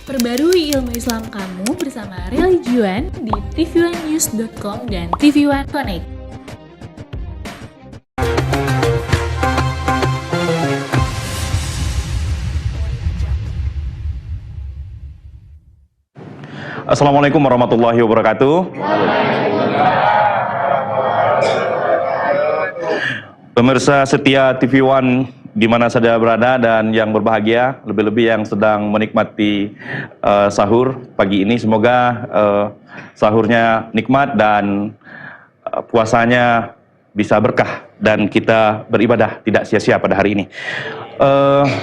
Perbarui ilmu Islam kamu bersama Religion di tv1news.com dan TV1 Connect. Assalamualaikum warahmatullahi wabarakatuh. Pemirsa setia TV1 di mana saja berada dan yang berbahagia, lebih-lebih yang sedang menikmati sahur pagi ini, semoga sahurnya nikmat dan puasanya bisa berkah dan kita beribadah tidak sia-sia pada hari ini.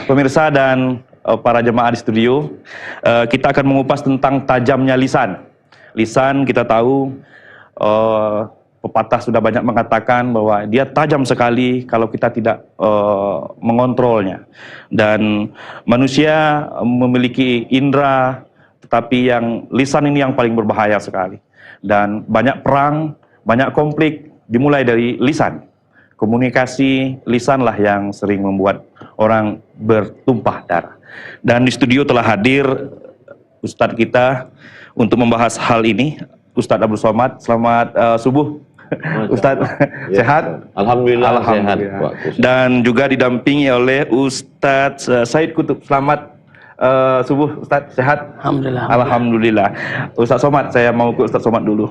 Pemirsa dan para jemaah di studio, kita akan mengupas tentang tajamnya lisan. Lisan kita tahu, pepatah sudah banyak mengatakan bahwa dia tajam sekali kalau kita tidak mengontrolnya. Dan manusia memiliki indera, tetapi yang lisan ini yang paling berbahaya sekali. Dan banyak perang, banyak konflik dimulai dari lisan. Komunikasi lisanlah yang sering membuat orang bertumpah darah. Dan di studio telah hadir Ustadz kita untuk membahas hal ini, Ustadz Abdul Somad. Selamat subuh. Ustadz, ya, sehat? Alhamdulillah, sehat. Dan juga didampingi oleh Ustadz Said Kutub. Selamat subuh, Ustadz, sehat? Alhamdulillah. Alhamdulillah. Ustadz Somad, saya mau ke Ustadz Somad dulu.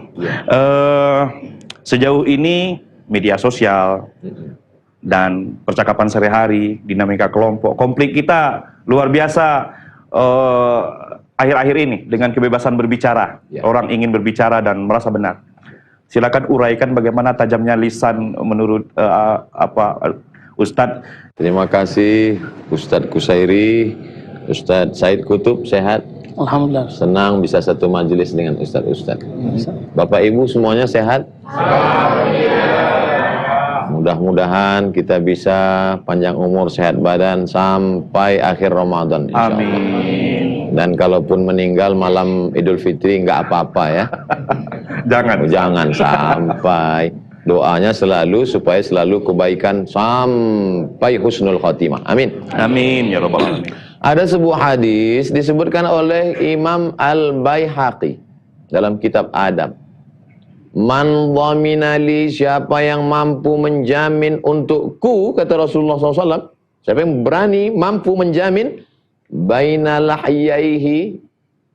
Sejauh ini media sosial dan percakapan sehari-hari, dinamika kelompok, konflik kita luar biasa akhir-akhir ini dengan kebebasan berbicara. Orang ingin berbicara dan merasa benar. Silakan uraikan bagaimana tajamnya lisan menurut Ustadz. Terima kasih Ustadz Kusairi, Ustadz Said Kutub, sehat? Alhamdulillah. Senang bisa satu majelis dengan Ustadz-Ustadz. Bapak Ibu semuanya sehat? Mudah-mudahan kita bisa panjang umur, sehat badan sampai akhir Ramadan. Amin. Dan kalaupun meninggal malam Idul Fitri nggak apa-apa ya. Jangan sampai. Doanya selalu supaya selalu kebaikan sampai husnul khotimah. Amin. Amin ya rabbal alamin. Ada sebuah hadis disebutkan oleh Imam Al-Baihaqi dalam kitab Adab. Man dhamina li, siapa yang mampu menjamin untukku, kata Rasulullah SAW. Siapa yang berani mampu menjamin baina lahyaihi,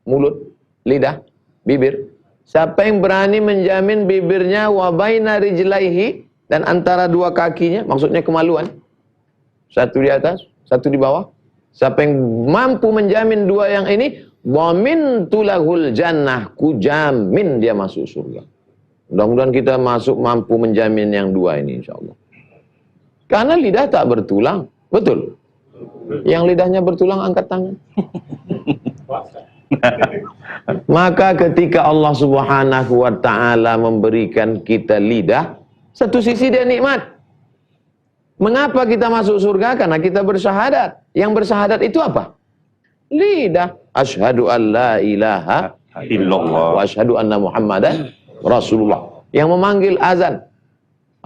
mulut, lidah, bibir. Siapa yang berani menjamin bibirnya wa baina rijlaihi, dan antara dua kakinya, maksudnya kemaluan. Satu di atas, satu di bawah. Siapa yang mampu menjamin dua yang ini, dhamintu lahul jannah, ku jamin dia masuk surga. Mudah-mudahan kita mampu menjamin yang dua ini insyaallah. Karena lidah tak bertulang, betul? Yang lidahnya bertulang angkat tangan. Maka ketika Allah Subhanahu wa ta'ala memberikan kita lidah, satu sisi dia nikmat. Mengapa kita masuk surga? Karena kita bersyahadat. Yang bersyahadat itu apa? Lidah. Asyhadu an la ilaha illallah wa asyhadu anna Muhammadan Rasulullah. Yang memanggil azan,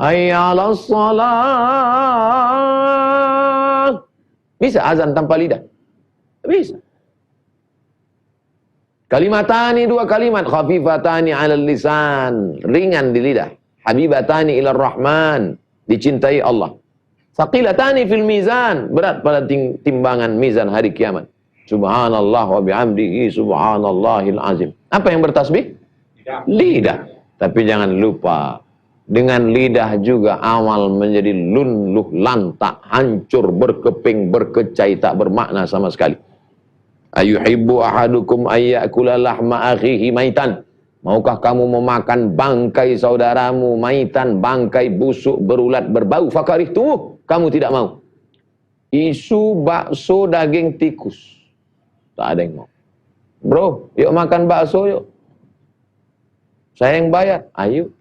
hayya 'alas shalah. Bisa azan tanpa lidah? Bisa. Kalimatani, dua kalimat, khafifatani 'alal lisan, ringan di lidah. Habibatani ilar rahman, dicintai Allah. Saqilatani fil mizan, berat pada timbangan mizan hari kiamat. Subhanallah wa bihamdihi subhanallahil azim. Apa yang bertasbih? Lidah. Tapi jangan lupa, dengan lidah juga amal menjadi lunluh lantak, hancur, berkeping, berkecai, tak bermakna sama sekali. Ayuhibbu ahadukum ayyakula lahma akhihi maitan. Maukah kamu memakan bangkai saudaramu maitan, bangkai busuk, berulat, berbau? Fakarihtuh, kamu tidak mau. Isu bakso daging tikus, tak ada yang mau. Bro, yuk makan bakso yuk. Saya yang bayar, ayo.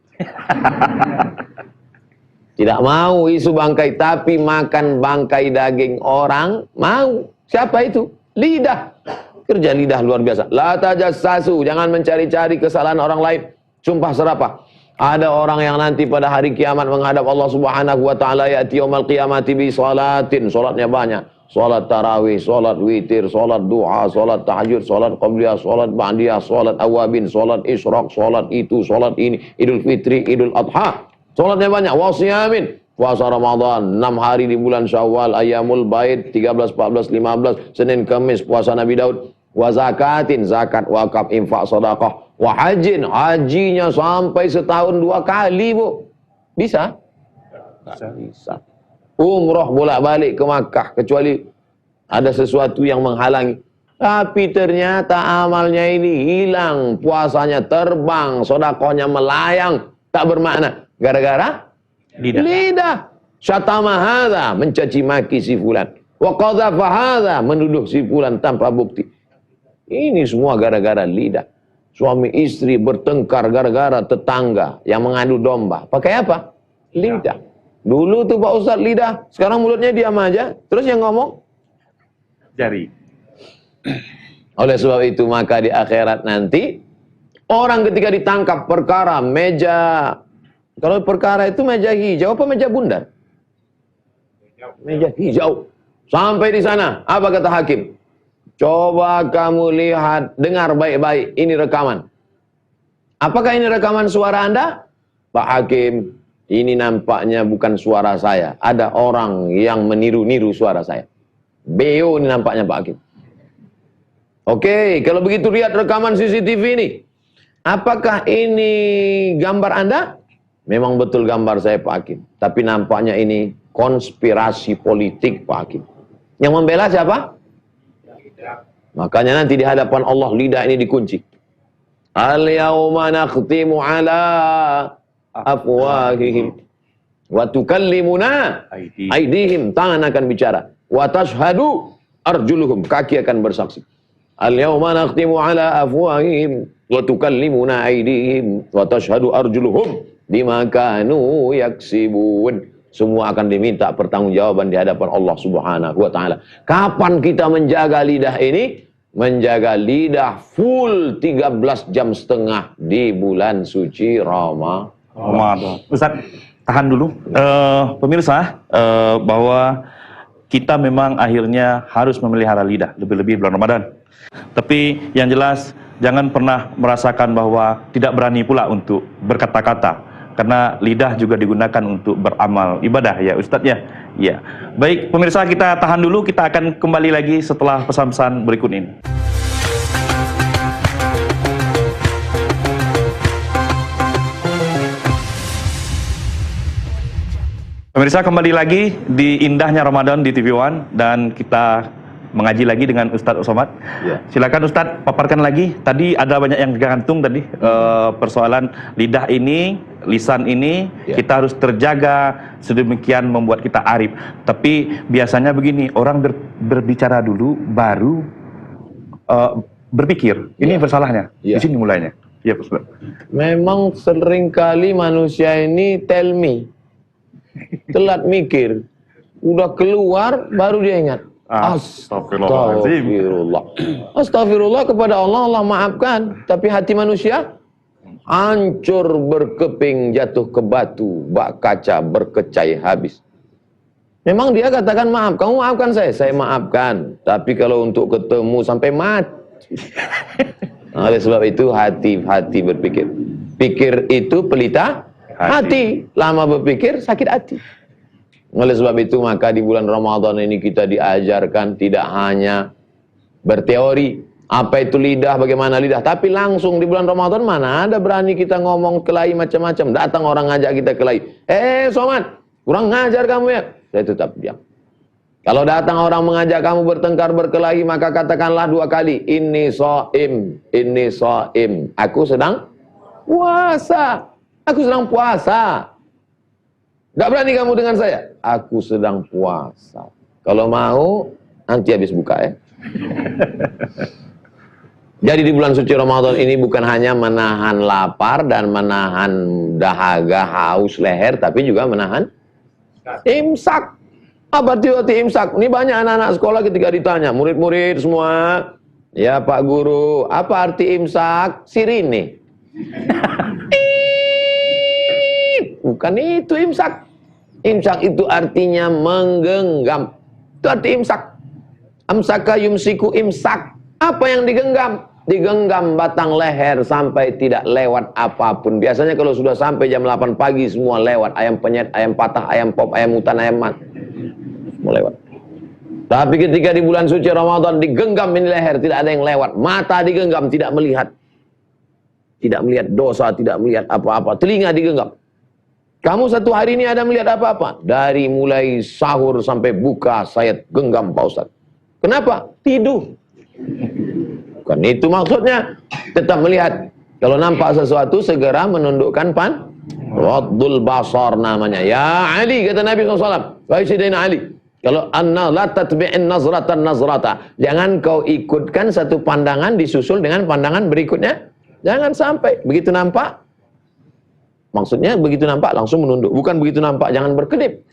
Tidak mau isu bangkai, tapi makan bangkai daging orang, mau. Siapa itu? Lidah. Kerja lidah luar biasa. La tajassasu, jangan mencari-cari kesalahan orang lain. Sumpah serapah. Ada orang yang nanti pada hari kiamat menghadap Allah Subhanahu wa taala, ya'ti yaumil qiyamati bi salatin, salatnya banyak. salat tarawih, salat witir, salat duha, salat tahajud, salat qabliyah, salat ba'diyah, salat awabin, salat isyraq, salat itu, salat ini, Idul Fitri, Idul Adha. Salatnya banyak. Wasiyamin, puasa Ramadan, 6 hari di bulan Syawal, Ayyamul Bait, 13, 14, 15, Senin Kamis, puasa Nabi Daud. Wa zakatin, zakat, wakaf, infak, sedekah. Wa hajin, hajinya sampai setahun 2 kali, Bu. Bisa? Bisa. Umrah bolak-balik ke Makkah, kecuali ada sesuatu yang menghalangi. Tapi ternyata amalnya ini hilang, puasanya terbang, sedekahnya melayang, tak bermakna. Gara-gara lidah. Syatama hadza, mencaci maki si fulan. Wa qadhafa hadza, menuduh si fulan tanpa bukti. Ini semua gara-gara lidah. Suami istri bertengkar gara-gara tetangga yang mengadu domba. Pakai apa? Lidah. Dulu tuh Pak Ustadz lidah, sekarang mulutnya diam aja. Terus yang ngomong? Jari. Oleh sebab itu maka di akhirat nanti, orang ketika ditangkap perkara meja, kalau perkara itu meja hijau apa meja bundar? Meja hijau. Sampai di sana, apa kata hakim? Coba kamu lihat, dengar baik-baik, ini rekaman. Apakah ini rekaman suara Anda? Pak Hakim, ini nampaknya bukan suara saya. Ada orang yang meniru-niru suara saya. BO ini nampaknya Pak Hakim. Oke, kalau begitu lihat rekaman CCTV ini. Apakah ini gambar Anda? Memang betul gambar saya Pak Hakim. Tapi nampaknya ini konspirasi politik Pak Hakim. Yang membela siapa? Makanya nanti di hadapan Allah lidah ini dikunci. Al-yawma nakhtimu ala afwahihim wa tukallimuna aydihim, tangan akan bicara. Wa tashhadu arjuluhum, kaki akan bersaksi. Al-yawma nakhtimu ala afwahihim wa tukallimuna aydihim wa tashhadu arjuluhum bima kanu yaksibun. Semua akan diminta pertanggungjawaban di hadapan Allah Subhanahu wa taala. Kapan kita menjaga lidah ini? Menjaga lidah full 13 jam setengah di bulan suci Ramadan. Ustaz, tahan dulu. Pemirsa, bahwa kita memang akhirnya harus memelihara lidah, lebih-lebih bulan Ramadan. Tapi yang jelas, jangan pernah merasakan bahwa tidak berani pula untuk berkata-kata. Karena lidah juga digunakan untuk beramal ibadah ya Ustadz ya. Ya. Baik pemirsa, kita tahan dulu, kita akan kembali lagi setelah pesan-pesan berikut ini. Pemirsa, kembali lagi di indahnya Ramadan di TV One dan kita mengaji lagi dengan Ustadz Somad. Ya. Silakan Ustadz, paparkan lagi. Tadi ada banyak yang tergantung tadi persoalan lidah ini, lisan ini, ya, kita harus terjaga sedemikian membuat kita arif. Tapi biasanya begini, orang berbicara dulu baru berpikir. Ini bersalahnya. Ya. Di sini mulainya. Ya, Ustadz. Memang seringkali manusia ini tell me, telat mikir, udah keluar baru dia ingat. Astagfirullah. Astagfirullah kepada Allah, Allah maafkan. Tapi hati manusia hancur berkeping, jatuh ke batu, bak kaca berkecai habis. Memang dia katakan maaf, kamu maafkan saya maafkan. Tapi kalau untuk ketemu sampai mati. Oleh sebab itu hati-hati berpikir. Pikir itu pelita hati. Lama berpikir sakit hati. Oleh sebab itu maka di bulan Ramadan ini kita diajarkan tidak hanya berteori apa itu lidah, bagaimana lidah, tapi langsung di bulan Ramadan mana ada berani kita ngomong kelahi macam-macam. Datang orang ngajak kita kelahi, Somad, kurang ngajar kamu ya. Saya tetap diam. Kalau datang orang mengajak kamu bertengkar berkelahi, maka katakanlah 2 kali, inni shaim, aku sedang puasa, aku sedang puasa. Gak berani kamu dengan saya? Aku sedang puasa. Kalau mau, nanti habis buka ya. Jadi di bulan suci Ramadan ini bukan hanya menahan lapar dan menahan dahaga, haus, leher, tapi juga menahan imsak. Apa arti imsak? Ini banyak anak-anak sekolah ketika ditanya, murid-murid semua, ya Pak Guru, apa arti imsak? Sirine. Bukan itu imsak. Imsak itu artinya menggenggam. Itu arti imsak. Amsaka yumsiku imsak. Apa yang digenggam? Digenggam batang leher sampai tidak lewat apapun. Biasanya kalau sudah sampai jam 8 pagi semua lewat. Ayam penyet, ayam patah, ayam pop, ayam hutan, ayam mat. Semua lewat. Tapi ketika di bulan suci Ramadan digenggam ini leher, tidak ada yang lewat. Mata digenggam, tidak melihat. Tidak melihat dosa, tidak melihat apa-apa. Telinga digenggam. Kamu satu hari ini ada melihat apa-apa? Dari mulai sahur sampai buka, saya genggam Pak Ustaz. Kenapa? Tidur. Bukan itu maksudnya. Tetap melihat. Kalau nampak sesuatu, segera menundukkan Raddul basar namanya. Ya Ali, kata Nabi SAW. Wahai Sayyidina Ali. Kalau anna la tatbi'in nazratan nazrata. Jangan kau ikutkan satu pandangan disusul dengan pandangan berikutnya. Jangan sampai. Begitu nampak. Maksudnya begitu nampak langsung menunduk. Bukan begitu nampak jangan berkedip.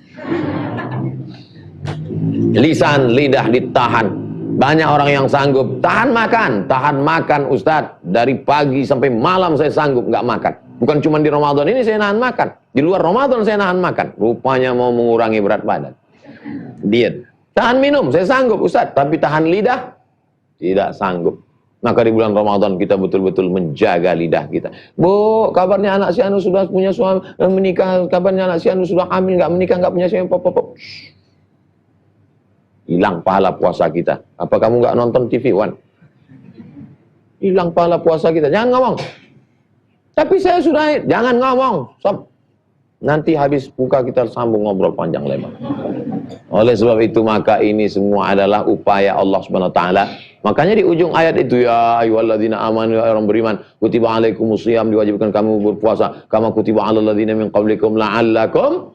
Lisan, lidah ditahan. Banyak orang yang sanggup tahan makan Ustadz. Dari pagi sampai malam saya sanggup nggak makan. Bukan cuma di Ramadan ini saya nahan makan. Di luar Ramadan saya nahan makan. Rupanya mau mengurangi berat badan. Diet. Tahan minum saya sanggup Ustadz. Tapi tahan lidah tidak sanggup. Maka di bulan Ramadan kita betul-betul menjaga lidah kita. Bu, kabarnya anak si Anu sudah punya suami menikah. Kabarnya anak si Anu sudah hamil, nggak menikah, nggak punya suami. Hilang pahala puasa kita. Apa kamu nggak nonton TV One? Hilang pahala puasa kita. Jangan ngomong. Tapi saya sudah, jangan ngomong. Sob. Nanti habis buka kita sambung ngobrol panjang lebar. Oleh sebab itu maka ini semua adalah upaya Allah Subhanahu wa taala. Makanya di ujung ayat itu ya ayyuhalladzina amanu ya orang beriman kutiba alaikumusiyam diwajibkan kamu berpuasa kama kutiba alal ladzina min qablikum la'allakum.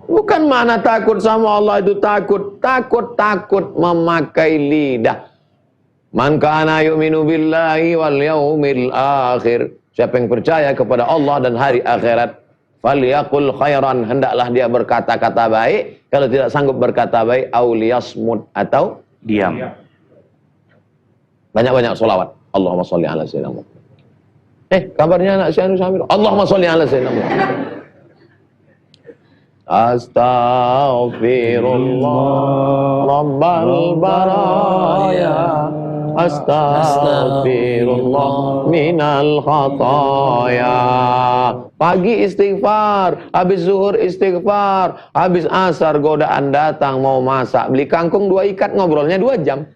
Bukan mana takut sama Allah itu takut memakai lidah. Man kana yu'minu billahi wal yaumil akhir. Siapa yang percaya kepada Allah dan hari akhirat, falyaqul khairan, hendaklah dia berkata-kata baik. Kalau tidak sanggup berkata baik, auliyasmut, atau diam. Banyak-banyak sholawat. Allahumma sholli ala sayyidina Muhammad. Kabarnya anak si Anu Samir. Allahumma sholli ala sayyidina Muhammad. Astaghfirullah Rabbal baraya. Astaghfirullah minal khataya. Pagi istighfar, habis zuhur istighfar, habis asar godaan datang mau masak, beli kangkung 2 ikat, ngobrolnya 2 jam.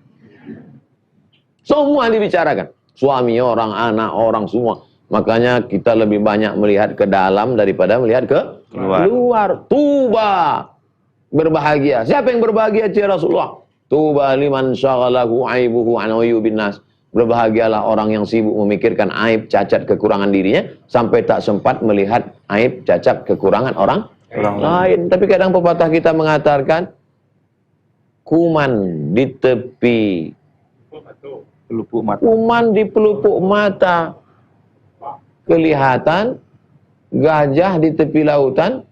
Semua dibicarakan. Suami orang, anak orang, semua. Makanya kita lebih banyak melihat ke dalam daripada melihat ke luar. Tuba. Berbahagia. Siapa yang berbahagia? Ya Rasulullah. Tuba liman syaghalahu aibuhu an uyubin nas. Berbahagialah orang yang sibuk memikirkan aib, cacat, kekurangan dirinya sampai tak sempat melihat aib, cacat, kekurangan orang lain. Tapi kadang pepatah kita mengatakan kuman di tepi pelupuk mata. Kuman di pelupuk mata kelihatan, gajah di tepi lautan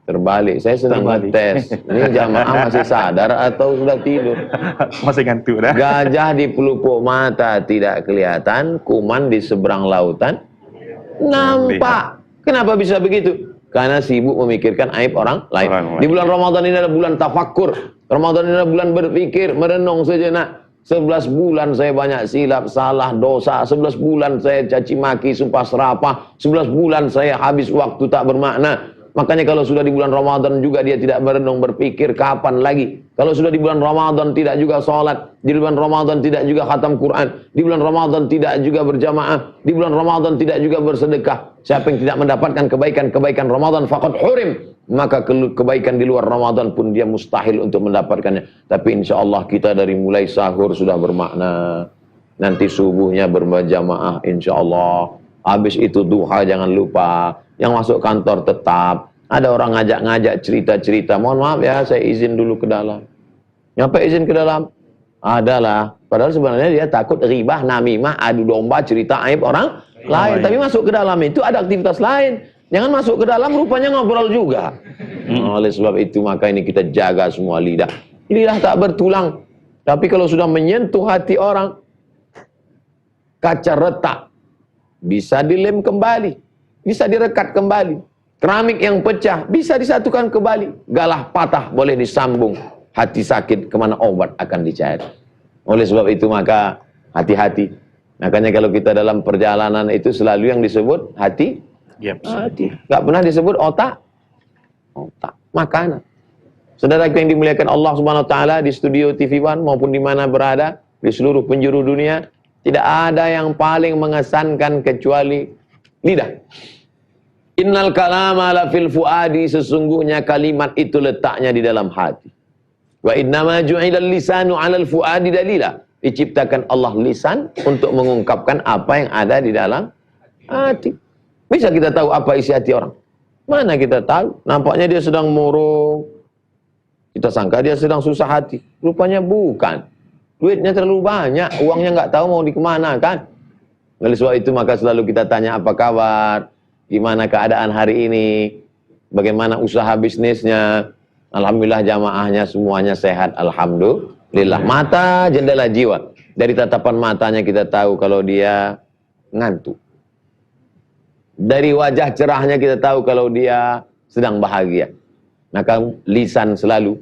terbalik. Saya sedang ngetes. Ini jamaah masih sadar atau sudah tidur? Masih ngantuk dah. Gajah di pelupuk mata tidak kelihatan, kuman di seberang lautan nampak. Kenapa bisa begitu? Karena sibuk memikirkan aib orang lain. Di bulan Ramadan ini adalah bulan tafakkur. Ramadan ini adalah bulan berpikir, merenung sejenak. 11 bulan saya banyak silap, salah, dosa. 11 bulan saya caci maki, sumpah serapah. 11 bulan saya habis waktu tak bermakna. Makanya kalau sudah di bulan Ramadan juga dia tidak merenung, berpikir kapan lagi. Kalau sudah di bulan Ramadan tidak juga sholat. Di bulan Ramadan tidak juga khatam Quran. Di bulan Ramadan tidak juga berjamaah. Di bulan Ramadan tidak juga bersedekah. Siapa yang tidak mendapatkan kebaikan-kebaikan Ramadan faqad hurim. Maka kebaikan di luar Ramadan pun dia mustahil untuk mendapatkannya. Tapi insya Allah kita dari mulai sahur sudah bermakna. Nanti subuhnya berjamaah insya Allah. Habis itu duha jangan lupa. Yang masuk kantor tetap. Ada orang ngajak-ngajak cerita-cerita. Mohon maaf ya, saya izin dulu ke dalam. Nyampe izin ke dalam? Adalah. Padahal sebenarnya dia takut ribah, namimah, adu domba, cerita aib orang lain. Tapi masuk ke dalam itu ada aktivitas lain. Jangan masuk ke dalam rupanya ngobrol juga. Oleh sebab itu maka ini kita jaga semua lidah. Lidah tak bertulang. Tapi kalau sudah menyentuh hati orang, kaca retak. Bisa dilem kembali. Bisa direkat kembali. Keramik yang pecah bisa disatukan kembali. Galah patah boleh disambung. hati sakit, kemana obat akan dicari. Oleh sebab itu maka hati-hati. Makanya kalau kita dalam perjalanan itu selalu yang disebut hati, hati. Gak pernah disebut otak, makanan. Saudara yang dimuliakan Allah Subhanahu Wa Taala, di studio TV One maupun di mana berada di seluruh penjuru dunia, tidak ada yang paling mengesankan kecuali lidah. Innal kalama la fil fuadi, sesungguhnya kalimat itu letaknya di dalam hati. Wa innama ju'ilal lisanu 'alal fuadi dalila. Diciptakan Allah lisan untuk mengungkapkan apa yang ada di dalam hati. Bisa kita tahu apa isi hati orang? Mana kita tahu? Nampaknya dia sedang murung. Kita sangka dia sedang susah hati. Rupanya bukan. Duitnya terlalu banyak, uangnya nggak tahu mau dikemanakan. Oleh sebab itu maka selalu kita tanya apa kabar, gimana keadaan hari ini, bagaimana usaha bisnisnya. Alhamdulillah jamaahnya semuanya sehat, alhamdulillah. Mata jendela jiwa. Dari tatapan matanya kita tahu kalau dia ngantuk. Dari wajah cerahnya kita tahu kalau dia sedang bahagia. Maka lisan selalu,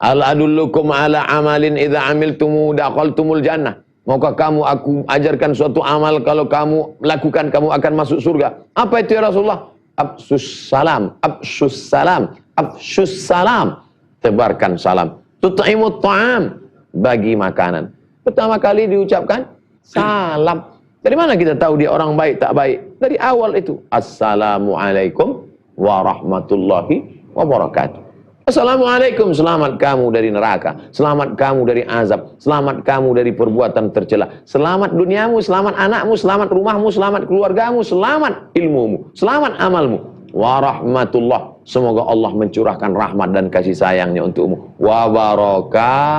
al adullukum ala amalin idza amiltumu daqaltumul jannah. Maukah kamu aku ajarkan suatu amal, kalau kamu lakukan kamu akan masuk surga. Apa itu ya Rasulullah? Absus salam, absus salam, absus salam. Tebarkan salam. Tut'imut ta'am, bagi makanan. Pertama kali diucapkan salam. Dari mana kita tahu dia orang baik tak baik? Dari awal itu. Assalamualaikum warahmatullahi wabarakatuh. Assalamualaikum, selamat kamu dari neraka, selamat kamu dari azab, selamat kamu dari perbuatan tercela, selamat duniamu, selamat anakmu, selamat rumahmu, selamat keluargamu, selamat ilmumu, selamat amalmu. Warahmatullah, semoga Allah mencurahkan rahmat dan kasih sayangnya untukmu. Wabarakatuh,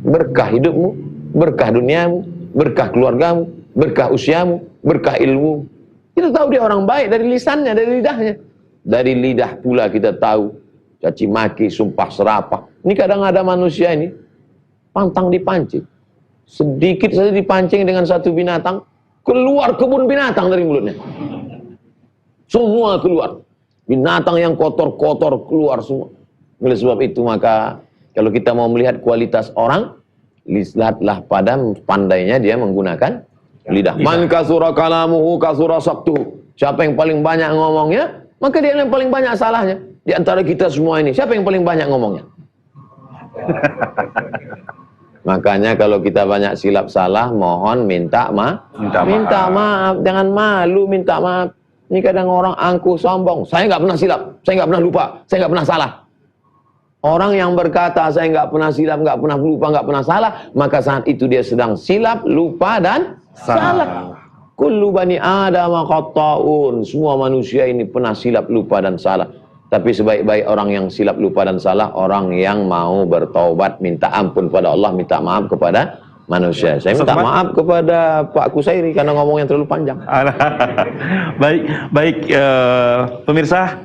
berkah hidupmu, berkah duniamu, berkah keluargamu, berkah usiamu, berkah ilmu. Kita tahu dia orang baik dari lisannya, dari lidahnya. Dari lidah pula kita tahu caci maki, sumpah serapah. Ini kadang ada manusia ini pantang dipancing. Sedikit saja dipancing dengan satu binatang, keluar kebun binatang dari mulutnya. Semua keluar. Binatang yang kotor-kotor keluar semua. Oleh sebab itu maka kalau kita mau melihat kualitas orang, lihatlah pada pandainya dia menggunakan lidah. Man kasura kalamuhu kasura saktuhu. Siapa yang paling banyak ngomongnya, maka dia yang paling banyak salahnya. Di antara kita semua ini, siapa yang paling banyak ngomongnya? Makanya kalau kita banyak silap salah, mohon minta maaf. Jangan malu minta maaf. Ini kadang orang angkuh sombong. Saya nggak pernah silap, saya nggak pernah lupa, saya nggak pernah salah. Orang yang berkata saya nggak pernah silap, nggak pernah lupa, nggak pernah salah, maka saat itu dia sedang silap, lupa dan salah. Kullu bani Adam khata'un. Semua manusia ini pernah silap, lupa dan salah. Tapi sebaik-baik orang yang silap, lupa dan salah, orang yang mau bertaubat, minta ampun pada Allah, minta maaf kepada manusia. Saya minta maaf kepada Pak Kusairi karena ngomong yang terlalu panjang. Baik, pemirsa,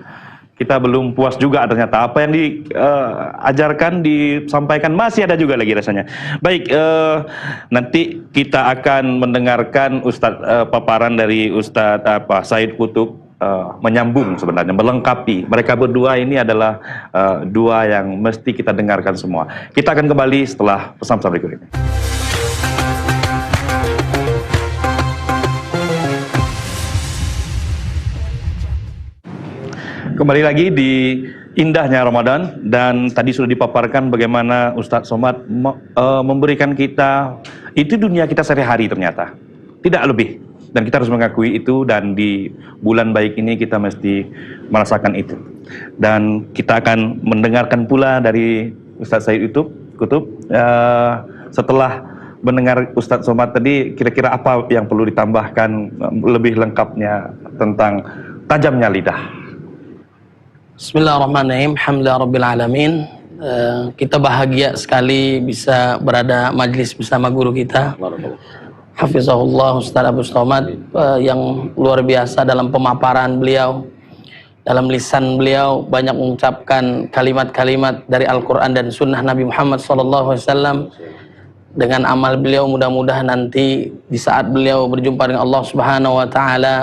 kita belum puas juga ternyata apa yang diajarkan, disampaikan masih ada juga lagi rasanya. Baik, nanti kita akan mendengarkan paparan dari Ustadz Said Qutub, menyambung sebenarnya, melengkapi. Mereka berdua ini adalah dua yang mesti kita dengarkan semua. Kita akan kembali setelah pesan-pesan berikut ini. Kembali lagi di indahnya Ramadan, dan tadi sudah dipaparkan bagaimana Ustadz Somad memberikan kita, itu dunia kita sehari-hari ternyata, tidak lebih. Dan kita harus mengakui itu, dan di bulan baik ini kita mesti merasakan itu. Dan kita akan mendengarkan pula dari Ustadz Said Qutub, setelah mendengar Ustadz Somad tadi, kira-kira apa yang perlu ditambahkan lebih lengkapnya tentang tajamnya lidah. Bismillahirrahmanirrahim. Alhamdulillah Rabbil Alamin. Kita bahagia sekali bisa berada majlis bersama guru kita, Hafizahullah Ustaz Abu Somad, yang luar biasa dalam pemaparan beliau. Dalam lisan beliau banyak mengucapkan kalimat-kalimat dari Al-Quran dan Sunnah Nabi Muhammad SAW. Dengan amal beliau mudah-mudahan nanti di saat beliau berjumpa dengan Allah Subhanahu Wa Taala,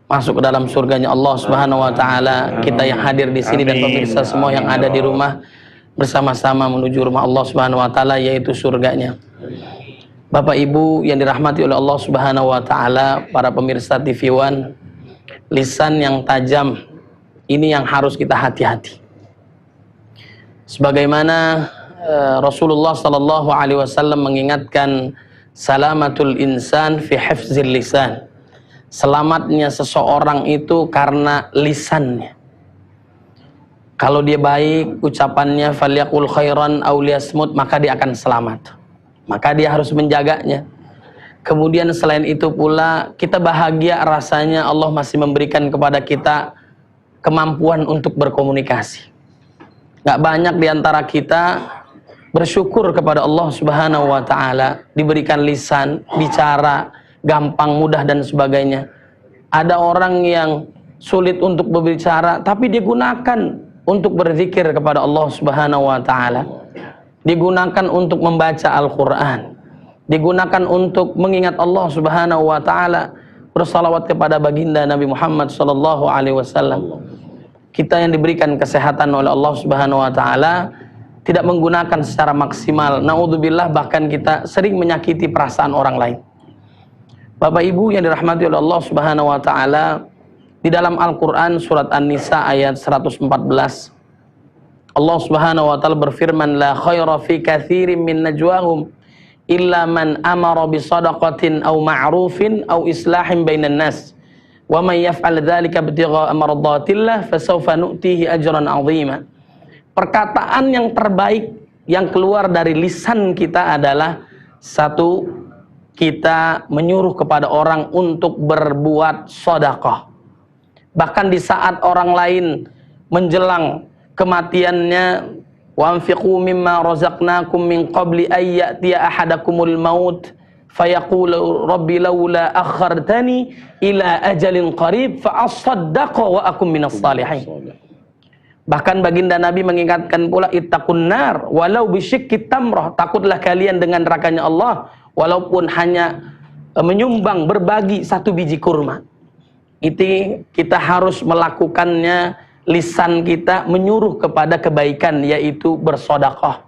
masuk ke dalam surganya Allah Subhanahu Wa Taala, kita yang hadir di sini dan pemirsa semua yang ada di rumah bersama-sama menuju rumah Allah Subhanahu wa taala, yaitu surganya. Bapak Ibu yang dirahmati oleh Allah Subhanahu wa taala, para pemirsa TV One, lisan yang tajam ini yang harus kita hati-hati. Sebagaimana Rasulullah sallallahu alaihi wasallam mengingatkan, salamatul insan fi hifzil lisan. Selamatnya seseorang itu karena lisannya. Kalau dia baik ucapannya, falyaqul khairan aw liyasmut, maka dia akan selamat. Maka dia harus menjaganya. Kemudian selain itu pula, kita bahagia rasanya Allah masih memberikan kepada kita kemampuan untuk berkomunikasi. Gak banyak diantara kita bersyukur kepada Allah Subhanahu wa ta'ala, diberikan lisan, bicara, gampang, mudah dan sebagainya. Ada orang yang sulit untuk berbicara, tapi digunakan untuk berzikir kepada Allah Subhanahu wa ta'ala, digunakan untuk membaca Al-Quran, digunakan untuk mengingat Allah Subhanahu wa ta'ala, bersalawat kepada baginda Nabi Muhammad sallallahu alaihi wasallam. Kita yang diberikan kesehatan oleh Allah Subhanahu wa ta'ala tidak menggunakan secara maksimal. Naudzubillah, bahkan kita sering menyakiti perasaan orang lain. Bapak Ibu yang dirahmati oleh Allah Subhanahu wa ta'ala, di dalam Al-Quran surat An-Nisa ayat 114, Allah Subhanahu wa ta'ala berfirman, la khaira fi katsirin min najwahum illa man amara bi shadaqatin aw ma'rufin aw islahin bainan nas wa man yaf'al dzalika ibtigha'a mardatillah fasawfa nu'tihi ajran 'azima. Perkataan yang terbaik yang keluar dari lisan kita adalah, satu, kita menyuruh kepada orang untuk berbuat sedekah. Bahkan di saat orang lain menjelang kematiannya, wa anfiqu mimma razaqnakum min qabli ay ya'tiya ahadakumul maut fayaqulu rabbi laula akhartani ila ajalin qarib fa asaddaqa wa akum minas salihin. Bahkan baginda Nabi mengingatkan pula, ittaqun nar walau bisyikki tamrah, takutlah kalian dengan nerakanya Allah walaupun hanya menyumbang, berbagi satu biji kurma. Itu kita harus melakukannya. Lisan kita menyuruh kepada kebaikan, yaitu bersedekah.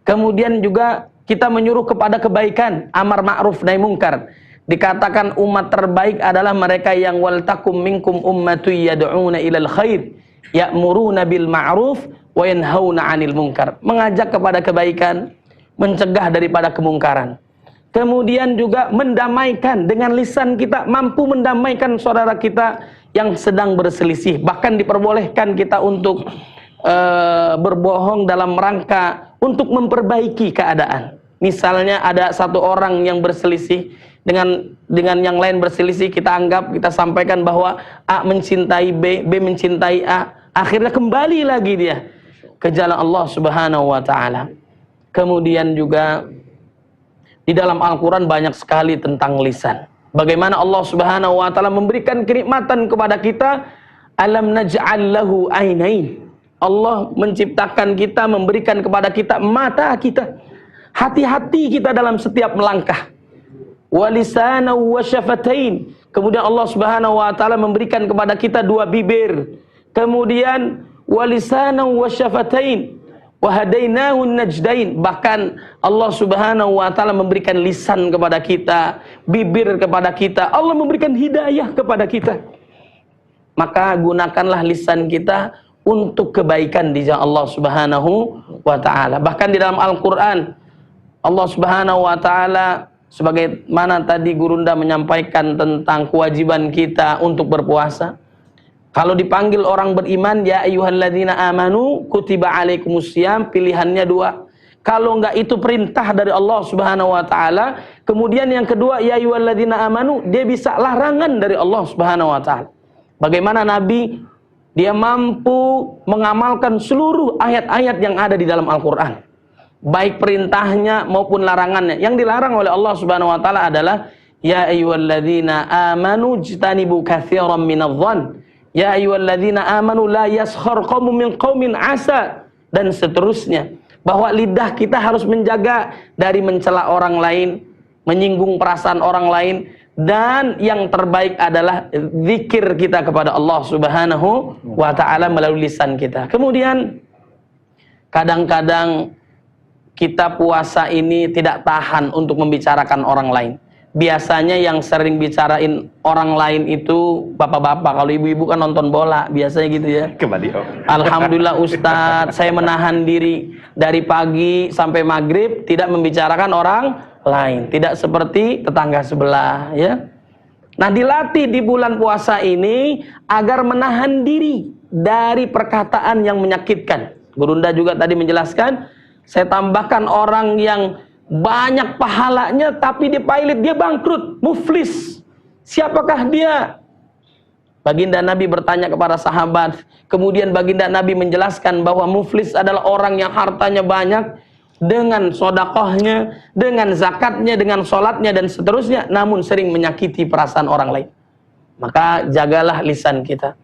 Kemudian juga kita menyuruh kepada kebaikan, amar ma'ruf nahi mungkar. Dikatakan umat terbaik adalah mereka yang wal takum minkum ummatu yad'una ilal khair ya'muruna bil ma'ruf wa yanhauna 'anil munkar. Mengajak kepada kebaikan, mencegah daripada kemungkaran. Kemudian juga mendamaikan, dengan lisan kita mampu mendamaikan saudara kita yang sedang berselisih. Bahkan diperbolehkan kita untuk berbohong dalam rangka untuk memperbaiki keadaan. Misalnya ada satu orang yang berselisih dengan yang lain berselisih, kita sampaikan bahwa A mencintai B, B mencintai A, akhirnya kembali lagi dia ke jalan Allah Subhanahu wa ta'ala. Kemudian juga di dalam Al-Quran banyak sekali tentang lisan. Bagaimana Allah Subhanahu wa ta'ala memberikan kenikmatan kepada kita. Alam naj'al lahu ainain. Allah menciptakan kita, memberikan kepada kita mata kita, hati-hati kita dalam setiap melangkah. Wa lisana wa syafatain. Kemudian Allah Subhanahu wa ta'ala memberikan kepada kita dua bibir. Kemudian wa lisana wa syafatain. Wahadainahu najdain. Bahkan Allah Subhanahu wa ta'ala memberikan lisan kepada kita, bibir kepada kita. Allah memberikan hidayah kepada kita. Maka gunakanlah lisan kita untuk kebaikan di jalan Allah Subhanahu wa ta'ala. Bahkan di dalam Al-Quran, Allah Subhanahu wa ta'ala, sebagaimana tadi Gurunda menyampaikan tentang kewajiban kita untuk berpuasa. Kalau dipanggil orang beriman, ya ayyuhalladzina amanu kutiba alaikumusiyam, pilihannya dua. Kalau enggak itu perintah dari Allah Subhanahu wa ta'ala. Kemudian yang kedua, ya ayyuhalladzina amanu, dia bisa larangan dari Allah Subhanahu wa ta'ala. Bagaimana Nabi, dia mampu mengamalkan seluruh ayat-ayat yang ada di dalam Al-Quran, baik perintahnya maupun larangannya. Yang dilarang oleh Allah Subhanahu wa ta'ala adalah, ya ayyuhalladzina amanu jtanibu katsiran minadh-dhann. Ya ayyuhalladzina amanu la yaskhar qaumun min qaumin asa, dan seterusnya. Bahwa lidah kita harus menjaga dari mencela orang lain, menyinggung perasaan orang lain, dan yang terbaik adalah zikir kita kepada Allah Subhanahu wa ta'ala melalui lisan kita. Kemudian kadang-kadang kita puasa ini tidak tahan untuk membicarakan orang lain. Biasanya yang sering bicarain orang lain itu bapak-bapak. Kalau ibu-ibu kan nonton bola, biasanya gitu ya. Kembali. Alhamdulillah Ustadz, saya menahan diri dari pagi sampai maghrib tidak membicarakan orang lain. Tidak seperti tetangga sebelah ya. Nah, dilatih di bulan puasa ini agar menahan diri dari perkataan yang menyakitkan. Gurunda juga tadi menjelaskan, saya tambahkan orang yang banyak pahalanya tapi di pailit dia bangkrut, muflis. Siapakah dia? Baginda Nabi bertanya kepada sahabat, kemudian baginda Nabi menjelaskan bahwa muflis adalah orang yang hartanya banyak, dengan sodakohnya, dengan zakatnya, dengan sholatnya dan seterusnya, namun sering menyakiti perasaan orang lain. Maka jagalah lisan kita.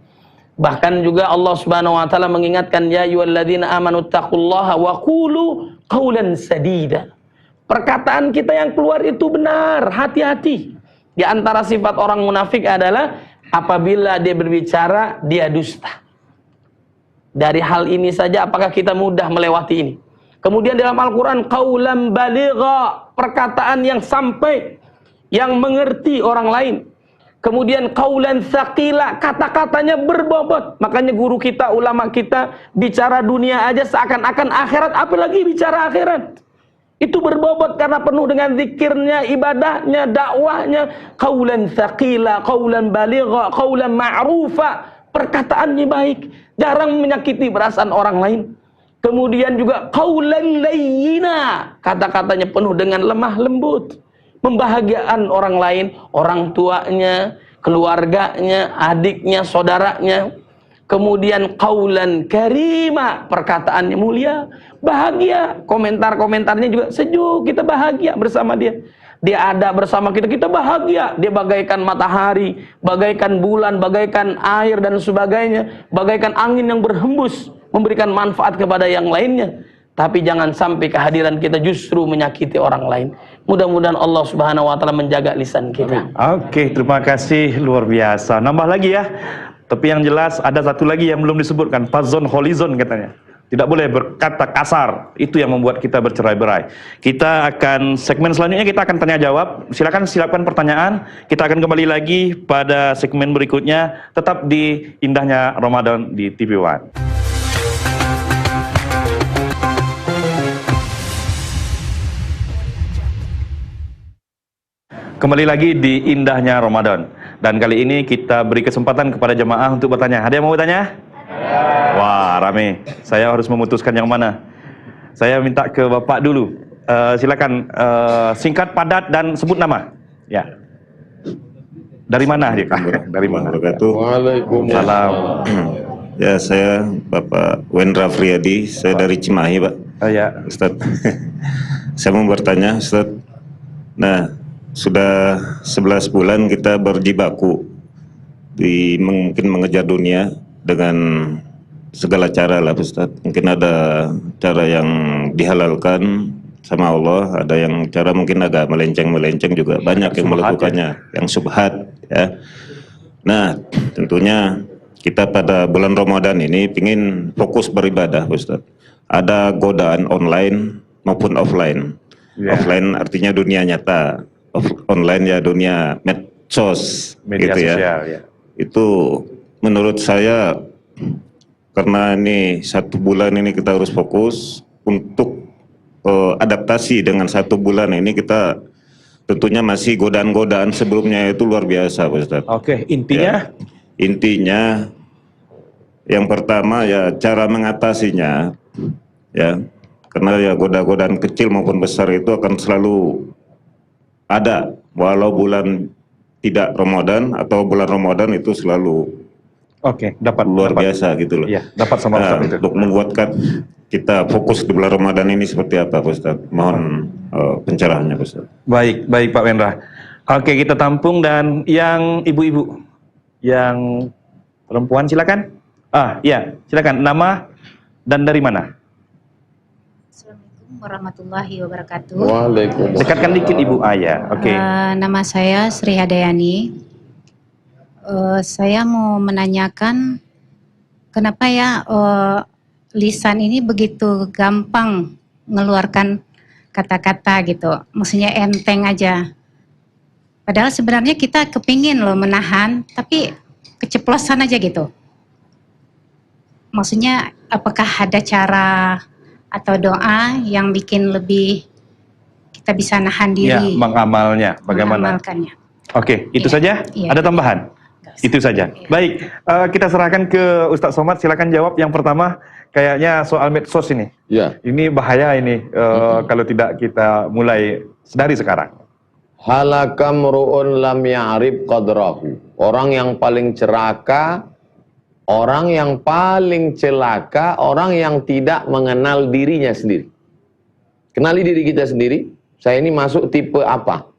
Bahkan juga Allah Subhanahu wa taala mengingatkan, ya ayyuhalladzina amanu taqullaha wa qulu qaulan sadida. Perkataan kita yang keluar itu benar, hati-hati. Di antara sifat orang munafik adalah apabila dia berbicara, dia dusta. Dari hal ini saja apakah kita mudah melewati ini? Kemudian dalam Al-Quran, qaulan baligha, perkataan yang sampai, yang mengerti orang lain. Kemudian qaulan tsaqila, kata-katanya berbobot. Makanya guru kita, ulama kita bicara dunia aja seakan-akan akhirat, apalagi bicara akhirat. Itu berbobot karena penuh dengan zikirnya, ibadahnya, dakwahnya. Qaulan tsaqila, qaulan baligha, qaulan ma'rufa. Perkataannya baik, jarang menyakiti perasaan orang lain. Kemudian juga qaulan layyina, kata-katanya penuh dengan lemah lembut, membahagiakan orang lain, orang tuanya, keluarganya, adiknya, saudaranya. Kemudian qaulan karima, perkataannya mulia, bahagia, komentar-komentarnya juga sejuk, kita bahagia bersama dia. Dia ada bersama kita, kita bahagia. Dia bagaikan matahari, bagaikan bulan, bagaikan air dan sebagainya, bagaikan angin yang berhembus, memberikan manfaat kepada yang lainnya. Tapi jangan sampai kehadiran kita justru menyakiti orang lain. Mudah-mudahan Allah Subhanahu wa taala menjaga lisan kita. Oke, terima kasih, luar biasa. Nambah lagi ya. Tapi yang jelas ada satu lagi yang belum disebutkan, fazon holizon katanya. Tidak boleh berkata kasar. Itu yang membuat kita bercerai-berai. Kita akan segmen selanjutnya kita akan tanya jawab. Silakan pertanyaan. Kita akan kembali lagi pada segmen berikutnya. Tetap di indahnya Ramadan di TV One. Kembali lagi di indahnya Ramadan. Dan kali ini kita beri kesempatan kepada jemaah untuk bertanya. Ada yang mau bertanya? Wah, rame. Saya harus memutuskan yang mana. Saya minta ke Bapak dulu. Silakan singkat, padat, dan sebut nama. Ya. Dari mana dia? Dari mana? Waalaikumsalam. Ya, saya Bapak Wendra Friadi. Saya dari Cimahi, Pak. Ya. Ustaz. Saya mau bertanya, Ustaz. Nah, sudah 11 bulan kita berjibaku mungkin mengejar dunia dengan segala cara lah, Ustaz. Mungkin ada cara yang dihalalkan sama Allah, ada yang cara mungkin agak melenceng-melenceng juga. Banyak yang melakukannya, yang subhat ya. Nah, tentunya kita pada bulan Ramadan ini ingin fokus beribadah, Ustaz. Ada godaan online maupun offline. Offline artinya dunia nyata, online ya dunia medsos, media gitu sosial, ya. Itu menurut saya, karena ini 1 bulan ini kita harus fokus untuk adaptasi dengan 1 bulan ini. Kita tentunya masih godaan-godaan sebelumnya itu luar biasa, Pak Ustadz. Oke, intinya? Ya, intinya yang pertama ya cara mengatasinya ya, karena ya godaan kecil maupun besar itu akan selalu ada, walau bulan tidak Ramadan atau bulan Ramadan itu selalu dapat luar biasa gitu loh. Iya, dapat sama Ustaz itu. Untuk menguatkan kita fokus di bulan Ramadan ini seperti apa, Pak Ustaz? Mohon pencerahannya, Pak Ustaz. Baik Pak Wendra. Oke, kita tampung, dan yang ibu-ibu, yang perempuan silakan. Iya, silakan. Nama dan dari mana? Assalamualaikum warahmatullahi wabarakatuh. Waalaikumsalam. Dekatkan dikit Ibu. Ya, oke. Nama saya Sri Hadayani. Saya mau menanyakan kenapa ya lisan ini begitu gampang mengeluarkan kata-kata gitu, maksudnya enteng aja. Padahal sebenarnya kita kepingin loh menahan, tapi keceplosan aja gitu. Maksudnya apakah ada cara atau doa yang bikin lebih kita bisa nahan Ya, diri? mengamalnya, bagaimana? Mengamalkannya. Oke, itu Iya, saja? iya. Ada tambahan? Nggak usah. Itu saja. Iya. Baik, kita serahkan ke Ustadz Somad, silakan jawab. Yang pertama, kayaknya soal medsos ini. Ya. Ini bahaya ini, kalau tidak kita mulai dari sekarang. Halakam ru'un lam ya'rif qadrahu. Orang yang paling celaka, orang yang paling celaka, orang yang tidak mengenal dirinya sendiri. Kenali diri kita sendiri, saya ini masuk tipe apa?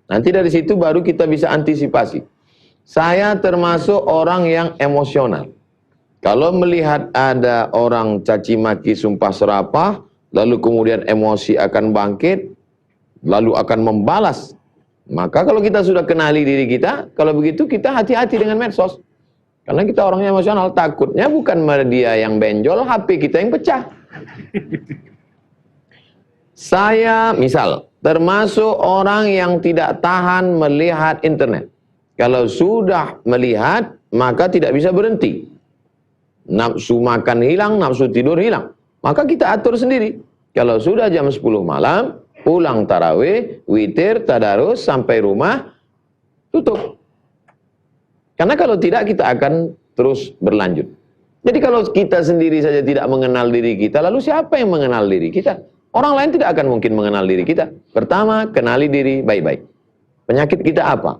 Nanti dari situ baru kita bisa antisipasi. Saya termasuk orang yang emosional. Kalau melihat ada orang caci maki sumpah serapah, lalu kemudian emosi akan bangkit, lalu akan membalas. Maka kalau kita sudah kenali diri kita, kalau begitu kita hati-hati dengan medsos. Karena kita orangnya emosional, takutnya bukan dia yang benjol, HP kita yang pecah. Saya misal termasuk orang yang tidak tahan melihat internet. Kalau sudah melihat, maka tidak bisa berhenti. Nafsu makan hilang, nafsu tidur hilang. Maka kita atur sendiri. Kalau sudah jam 10 malam, pulang tarawih, witir, tadarus, sampai rumah, tutup. Karena kalau tidak, kita akan terus berlanjut. Jadi kalau kita sendiri saja tidak mengenal diri kita, lalu siapa yang mengenal diri kita? Orang lain tidak akan mungkin mengenal diri kita. Pertama, kenali diri baik-baik. Penyakit kita apa?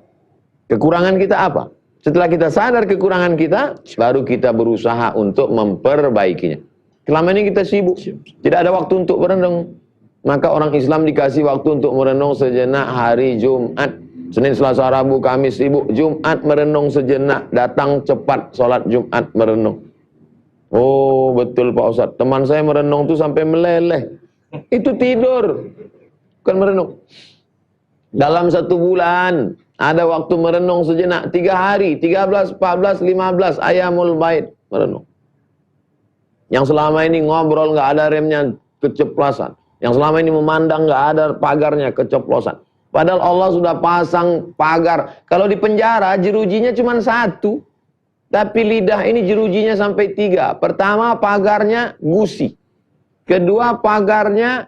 Kekurangan kita apa? Setelah kita sadar kekurangan kita, baru kita berusaha untuk memperbaikinya. Selama ini kita sibuk, tidak ada waktu untuk merenung. Maka orang Islam dikasih waktu untuk merenung sejenak hari Jumat. Senin, Selasa, Rabu, Kamis sibuk. Jumat merenung sejenak, datang cepat sholat Jumat merenung. Oh betul Pak Ustadz, teman saya merenung tuh sampai meleleh. Itu tidur, bukan merenung. Dalam 1 bulan, ada waktu merenung sejenak, 3 hari, 13, 14, 15, ayamul bait, merenung. Yang selama ini ngobrol nggak ada remnya, keceplosan. Yang selama ini memandang nggak ada pagarnya, keceplosan. Padahal Allah sudah pasang pagar. Kalau di penjara, jerujinya cuma 1. Tapi lidah ini jerujinya sampai 3. Pertama, pagarnya gusi. Kedua, pagarnya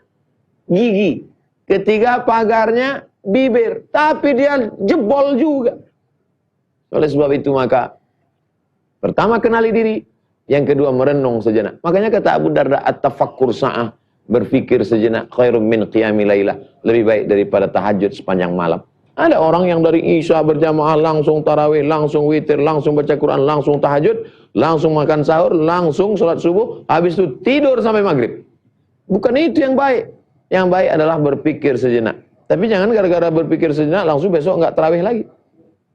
gigi. Ketiga, pagarnya bibir. Tapi dia jebol juga. Oleh sebab itu maka, pertama kenali diri. Yang kedua, merenung sejenak. Makanya kata Abu Darda, at-tafakkur sa'ah. Berpikir sejenak, khairum min qiyami lailah. Lebih baik daripada tahajud sepanjang malam. Ada orang yang dari Isya berjamaah langsung tarawih, langsung witir, langsung baca Quran, langsung tahajud, langsung makan sahur, langsung sholat subuh, habis itu tidur sampai maghrib. Bukan itu yang baik. Yang baik adalah berpikir sejenak. Tapi jangan gara-gara berpikir sejenak langsung besok nggak tarawih lagi.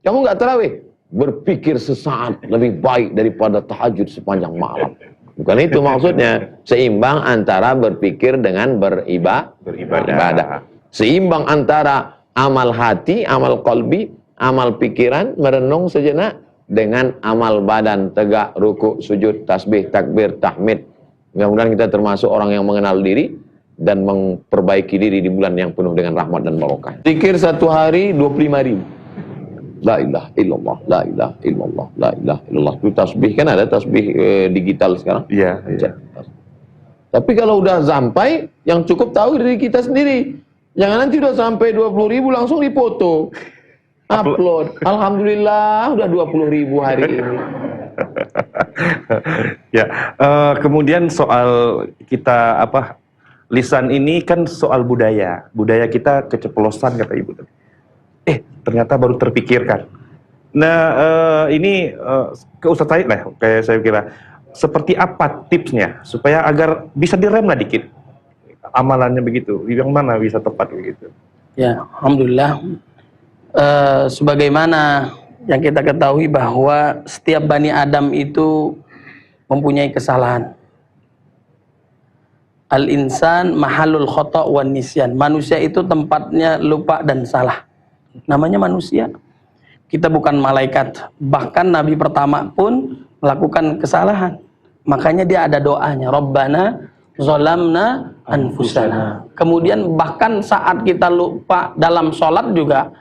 Kamu nggak tarawih, berpikir sesaat lebih baik daripada tahajud sepanjang malam. Bukan itu maksudnya. Seimbang antara berpikir dengan beribadah. Seimbang antara amal hati, amal qalbi, amal pikiran, merenung sejenak, dengan amal badan, tegak, ruku, sujud, tasbih, takbir, tahmid. Mudah-mudahan kita termasuk orang yang mengenal diri dan memperbaiki diri di bulan yang penuh dengan rahmat dan barokah. Zikir 1 hari 25.000. La ilaha illallah, la ilaha illallah, la ilaha illallah. Itu tasbih, kan ada tasbih digital sekarang. Iya. Tapi kalau udah sampai, yang cukup tahu diri kita sendiri. Jangan nanti udah sampai 20.000 langsung dipoto. Upload. Alhamdulillah udah 20.000 hari ini. Ya, kemudian soal kita lisan ini kan soal budaya. Budaya kita keceplosan kata Ibu. Ternyata baru terpikirkan. Nah, ini ke Ustadz Said lah, kayak saya kira. Seperti apa tipsnya supaya agar bisa direm lah dikit amalannya begitu? Yang mana bisa tepat begitu? Ya, alhamdulillah. Sebagaimana yang kita ketahui bahwa setiap Bani Adam itu mempunyai kesalahan. Al-insan mahalul khata' wan nisyan. Manusia itu tempatnya lupa dan salah. Namanya manusia. Kita bukan malaikat. Bahkan Nabi pertama pun melakukan kesalahan. Makanya dia ada doanya, Rabbana zalamna anfusana. Kemudian bahkan saat kita lupa dalam sholat juga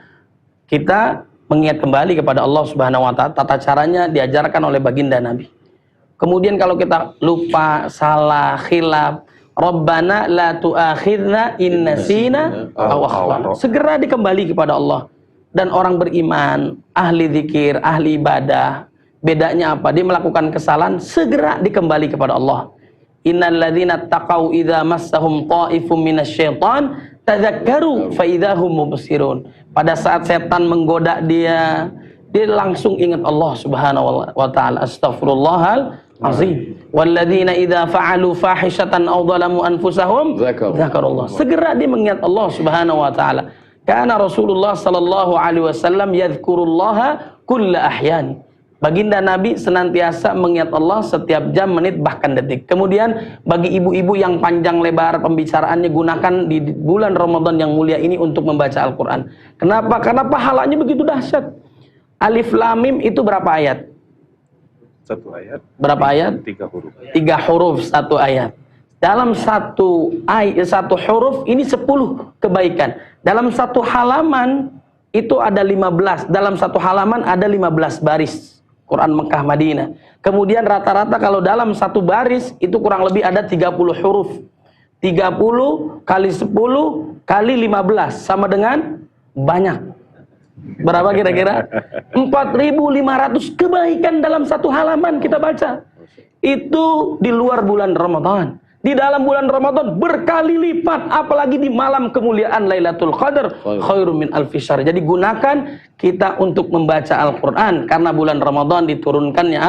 kita mengingat kembali kepada Allah Subhanahu wa taala. Tata caranya diajarkan oleh baginda Nabi. Kemudian kalau kita lupa, salah, khilaf, Rabbana la tu'akhidna in nasina aw akhtana. Segera dikembali kepada Allah. Dan orang beriman, ahli zikir, ahli ibadah, bedanya apa? Dia melakukan kesalahan, segera dikembali kepada Allah. Innal ladzina taqau idza massahum ta'ifum minasyaiton tadzakkaru fa idzahum mubsirun. Pada saat setan menggoda dia langsung ingat Allah Subhanahu wa taala. Astaghfirullahal azim. Walladzina idza fa'alu fahishatan aw dhalamu anfusahum dzakarullah. Segera dia mengingat Allah Subhanahu wa taala. Karena Rasulullah sallallahu alaihi wasallam yadhkurullaha kulla ahyani. Baginda Nabi senantiasa mengingat Allah setiap jam, menit, bahkan detik. Kemudian bagi ibu-ibu yang panjang lebar pembicaraannya, gunakan di bulan Ramadan yang mulia ini untuk membaca Al-Quran. Kenapa? Karena pahalanya begitu dahsyat. Alif Lam Mim itu berapa ayat? Satu ayat. Berapa ayat? 3 huruf. 3 huruf satu ayat. Dalam satu huruf ini 10 kebaikan. Dalam satu halaman itu ada 15. Dalam satu halaman ada 15 baris. Quran Mekah Madinah. Kemudian rata-rata kalau dalam satu baris itu kurang lebih ada 30 huruf. 30 kali 10 kali 15 sama dengan banyak. Berapa kira-kira? 4.500 kebaikan dalam satu halaman kita baca. Itu di luar bulan Ramadan. Di dalam bulan Ramadan berkali lipat, apalagi di malam kemuliaan Lailatul Qadar, khairum min alfi syahr. Jadi gunakan kita untuk membaca Al-Qur'an karena bulan Ramadan diturunkannya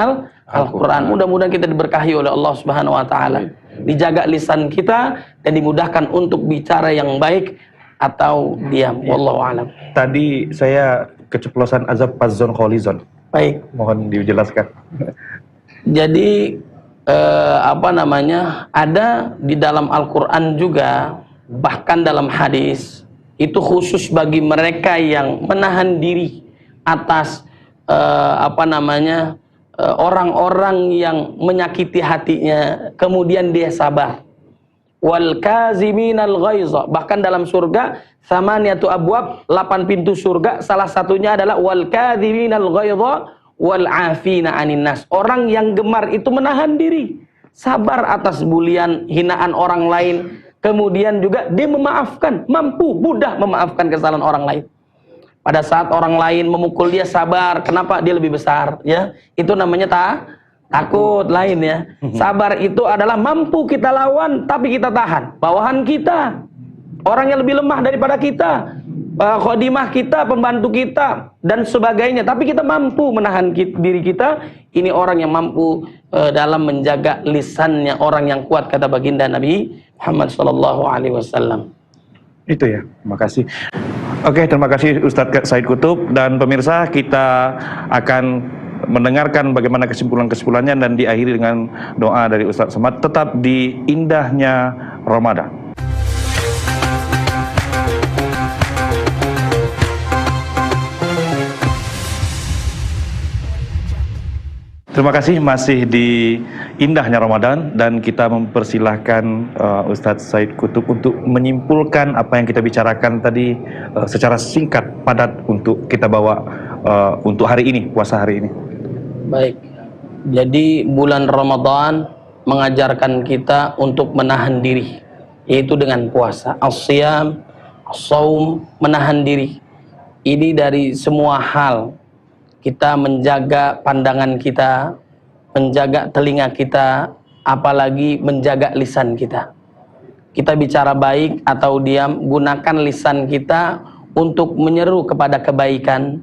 Al-Qur'an. Mudah-mudahan kita diberkahi oleh Allah Subhanahu wa taala. Dijaga lisan kita dan dimudahkan untuk bicara yang baik atau diam. Wallahu a'lam. Tadi saya keceplosan azab fazon kholizon. Baik, Mohon dijelaskan. jadi ada di dalam Al-Quran juga, bahkan dalam hadis itu khusus bagi mereka yang menahan diri atas orang-orang yang menyakiti hatinya, kemudian dia sabar. Wal kaziminal ghaiza, bahkan dalam surga samaniyatu abwab, 8 pintu surga, salah satunya adalah wal kaziminal ghaiza wal afina anin nas. Orang yang gemar itu menahan diri, sabar atas bulian, hinaan orang lain, kemudian juga dia memaafkan, mampu mudah memaafkan kesalahan orang lain. Pada saat orang lain memukul dia sabar, kenapa? Dia lebih besar, ya. Itu namanya takut lain, ya. Sabar itu adalah mampu kita lawan tapi kita tahan. Bawahan kita, orang yang lebih lemah daripada kita, khodimah kita, pembantu kita, dan sebagainya. Tapi kita mampu menahan diri kita. Ini orang yang mampu dalam menjaga lisannya, orang yang kuat, kata baginda Nabi Muhammad SAW. Itu ya, terima kasih. Oke, terima kasih Ustadz Said Kutub. Dan pemirsa, kita akan mendengarkan bagaimana kesimpulan-kesimpulannya dan diakhiri dengan doa dari Ustadz Somad. Tetap di indahnya Ramadan. Terima kasih, masih di indahnya Ramadan dan kita mempersilahkan Ustadz Said Kutub untuk menyimpulkan apa yang kita bicarakan tadi secara singkat, padat untuk kita bawa untuk hari ini, puasa hari ini. Baik, jadi bulan Ramadan mengajarkan kita untuk menahan diri, yaitu dengan puasa. As-siyam, as-saum, menahan diri. Ini dari semua hal. Kita menjaga pandangan kita, menjaga telinga kita, apalagi menjaga lisan kita. Kita bicara baik atau diam, gunakan lisan kita untuk menyeru kepada kebaikan,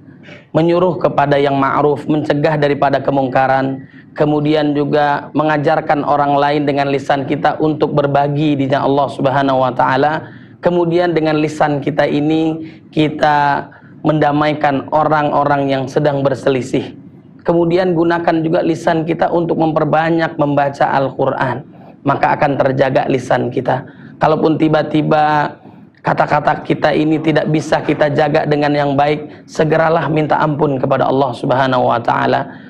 menyuruh kepada yang ma'ruf, mencegah daripada kemungkaran, kemudian juga mengajarkan orang lain dengan lisan kita untuk berbagi di jalan Allah Subhanahu wa taala. Kemudian dengan lisan kita ini kita mendamaikan orang-orang yang sedang berselisih. Kemudian gunakan juga lisan kita untuk memperbanyak membaca Al-Quran, maka akan terjaga lisan kita. Kalaupun tiba-tiba kata-kata kita ini tidak bisa kita jaga dengan yang baik, segeralah minta ampun kepada Allah Subhanahu wa taala.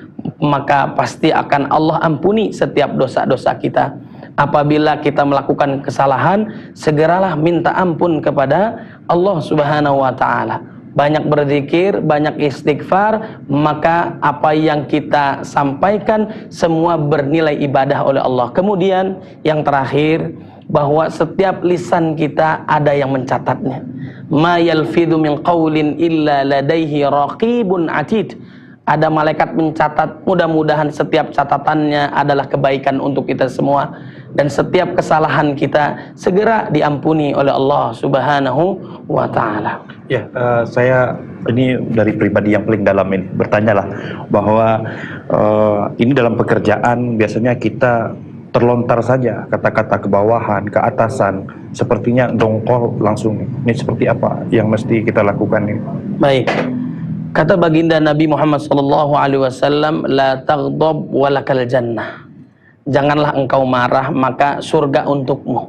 maka pasti akan Allah ampuni setiap dosa-dosa kita. Apabila kita melakukan kesalahan, segeralah minta ampun kepada Allah Subhanahu wa taala. Banyak berzikir, banyak istighfar, maka apa yang kita sampaikan semua bernilai ibadah oleh Allah. Kemudian yang terakhir, bahwa setiap lisan kita ada yang mencatatnya. Ma yalfidhu min qaulin illa ladaihi raqibun atid. Ada malaikat mencatat, mudah-mudahan setiap catatannya adalah kebaikan untuk kita semua, dan setiap kesalahan kita segera diampuni oleh Allah Subhanahu wa taala. Ya, saya ini dari pribadi yang paling dalam ini bertanyalah bahwa ini dalam pekerjaan biasanya kita terlontar saja kata-kata ke bawahan, ke atasan, sepertinya dongkol langsung. Ini seperti apa yang mesti kita lakukan ini? Baik. Kata baginda Nabi Muhammad SAW, la taghdab walakal jannah. Janganlah engkau marah, maka surga untukmu.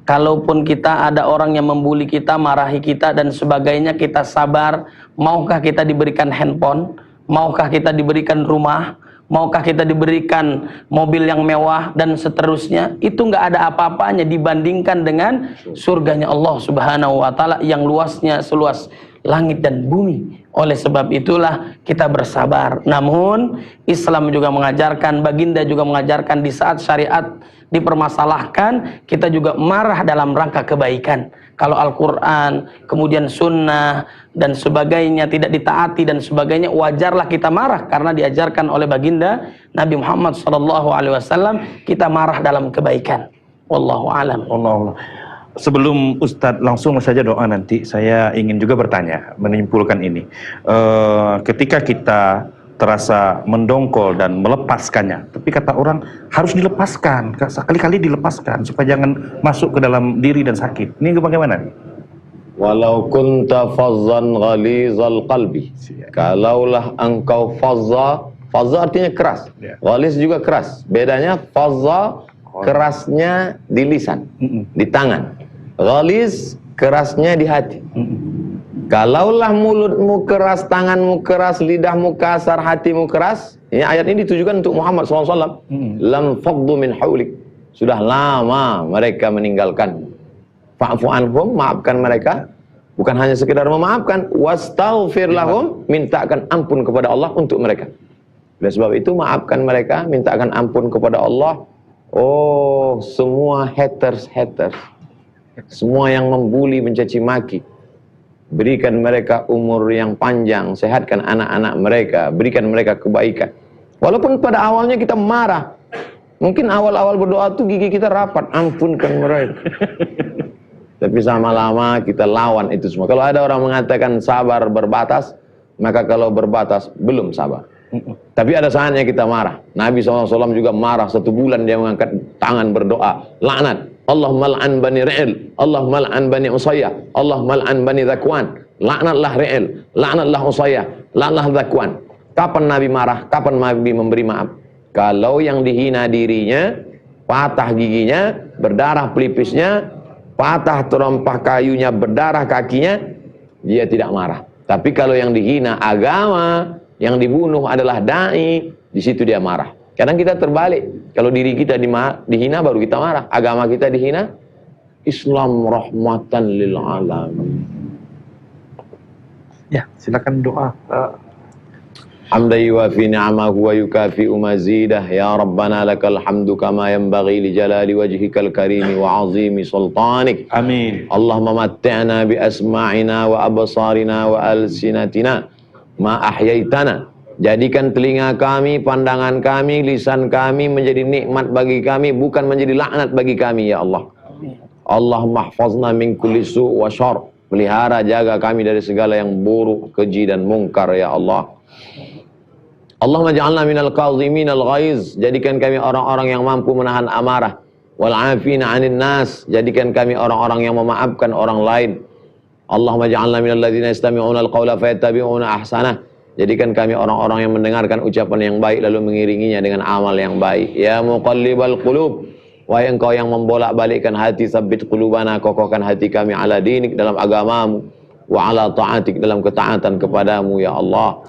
Kalaupun kita ada orang yang membuli kita, marahi kita dan sebagainya, kita sabar. Maukah kita diberikan handphone? Maukah kita diberikan rumah? Maukah kita diberikan mobil yang mewah dan seterusnya? Itu nggak ada apa-apanya dibandingkan dengan surganya Allah Subhanahu wa taala yang luasnya seluas langit dan bumi. Oleh sebab itulah kita bersabar. Namun Islam juga mengajarkan, baginda juga mengajarkan, di saat syariat dipermasalahkan, kita juga marah dalam rangka kebaikan. Kalau Al-Quran, kemudian sunnah dan sebagainya tidak ditaati dan sebagainya, wajarlah kita marah karena diajarkan oleh baginda Nabi Muhammad SAW, kita marah dalam kebaikan. Wallahu a'lam. Allah. Sebelum Ustadz langsung saja doa nanti, saya ingin juga bertanya, menyimpulkan ini. Ketika kita terasa mendongkol dan melepaskannya, tapi kata orang harus dilepaskan, sekali-kali dilepaskan supaya jangan masuk ke dalam diri dan sakit. Ini bagaimana? Walau kunta fazzan ghalizal qalbi. Kalaulah engkau fazza artinya keras. Ghaliz juga keras. Bedanya fazza kerasnya di lisan, di tangan. Ghaliz kerasnya di hati. Kalaulah mulutmu keras, tanganmu keras, lidahmu kasar, hatimu keras. Ini ayat ini ditujukan untuk Muhammad SAW. Lam faddu min haulik. Sudah lama mereka meninggalkan. Fa'fu anhum, maafkan mereka. Bukan hanya sekedar memaafkan. Wastaghfir lahum, mintakan ampun kepada Allah untuk mereka. Oleh sebab itu maafkan mereka, mintakan ampun kepada Allah. Oh, semua haters. Semua yang membuli, mencaci maki, berikan mereka umur yang panjang, sehatkan anak-anak mereka, berikan mereka kebaikan. Walaupun pada awalnya kita marah, mungkin awal-awal berdoa tuh gigi kita rapat, ampunkan mereka. Tapi sama-lama kita lawan itu semua. Kalau ada orang mengatakan sabar berbatas, maka kalau berbatas belum sabar. Tapi ada saatnya kita marah. Nabi SAW juga marah 1 bulan, dia mengangkat tangan berdoa, laknat. Allahumma mal'an bani Ri'il, Allahumma mal'an bani Usayyah, Allahumma mal'an bani Zakwan. Laknatlah Ri'il, laknatlah Usayyah, laknatlah Zakwan. Kapan Nabi marah? Kapan Nabi memberi maaf? Kalau yang dihina dirinya, patah giginya, berdarah pelipisnya, patah terompah kayunya, berdarah kakinya, dia tidak marah. Tapi kalau yang dihina agama, yang dibunuh adalah dai, di situ dia marah. Kadang kita terbalik. Kalau diri kita dihina baru kita marah. Agama kita dihina, Islam rahmatan lil alamin. Ya, silakan doa. Hamdan yuwafi ni'amahu wa yukafi'u mazidah. Ya Rabbana lakal hamdu kama yanbaghi li jalali wajhikal karimi wa azimi sultanik. Amin. Allahumma matti'na bi asma'ina wa absarina wa alsinatina ma ahyaitana. Jadikan telinga kami, pandangan kami, lisan kami menjadi nikmat bagi kami, bukan menjadi laknat bagi kami, ya Allah. Allahumma hafazna min kulli su' wa syar. Pelihara, jaga kami dari segala yang buruk, keji dan mungkar, ya Allah. Allahumma ja'alna minal qazimin al-ghaiz. Jadikan kami orang-orang yang mampu menahan amarah. Wal 'afina 'anil nas. Jadikan kami orang-orang yang memaafkan orang lain. Allahumma ja'alna minal ladzina yastami'una al-qawla fayattabi'una ahsanah. Jadikan kami orang-orang yang mendengarkan ucapan yang baik lalu mengiringinya dengan amal yang baik. Ya muqallibal qulub, wahai engkau yang membolak-balikkan hati, sabbit qulubana, kokohkan hati kami ala dinik, dalam agamamu, wa ala ta'atik, dalam ketaatan kepadamu, ya Allah.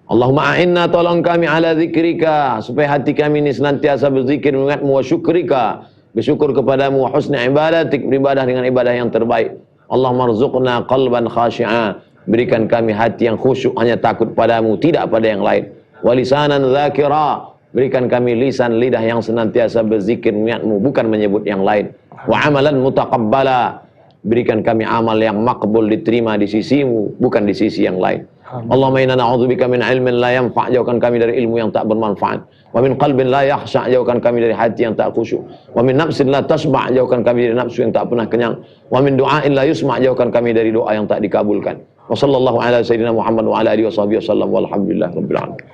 Allahumma a'inna, tolong kami ala zikrika, supaya hati kami ini senantiasa berzikir mengingatmu, wa syukrika, bersyukur kepadamu, wa husni ibadatik, beribadah dengan ibadah yang terbaik. Allahumma rzuqna qalban khashi'a, berikan kami hati yang khusyuk, hanya takut padamu, tidak pada yang lain. Wa lisanan dzakira, berikan kami lisan, lidah yang senantiasa berzikir mengingatmu, bukan menyebut yang lain. Wa amalan mutaqabbala, berikan kami amal yang makbul, diterima di sisimu, bukan di sisi yang lain. Allahumma inna na'udzubika min ilmin la yanfa', jauhkan kami dari ilmu yang tak bermanfaat. Wa min qalbin la yakhsha', jauhkan kami dari hati yang tak khusyuk. Wa min nafsin la tasba', jauhkan kami dari nafsu yang tak pernah kenyang. Wa min du'ain la yusma', jauhkan kami dari doa yang tak dikabulkan. Wa sallallahu ala sayyidina Muhammad wa ala alihi washabihi wasallam walhamdulillah rabbil alamin.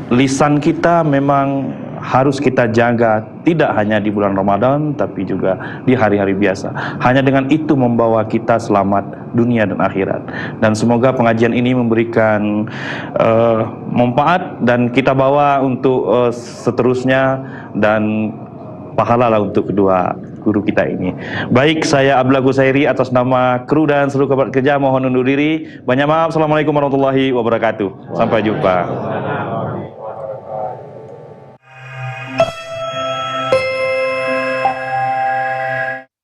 Lisan kita memang harus kita jaga, tidak hanya di bulan Ramadan tapi juga di hari-hari biasa. Hanya dengan itu membawa kita selamat dunia dan akhirat. Dan semoga pengajian ini memberikan manfaat dan kita bawa untuk seterusnya, dan pahala lah untuk kedua guru kita ini. Baik, saya Abdullah Gusairi atas nama kru dan seluruh kabar kerja mohon undur diri. Banyak maaf. Assalamualaikum warahmatullahi wabarakatuh. Sampai jumpa.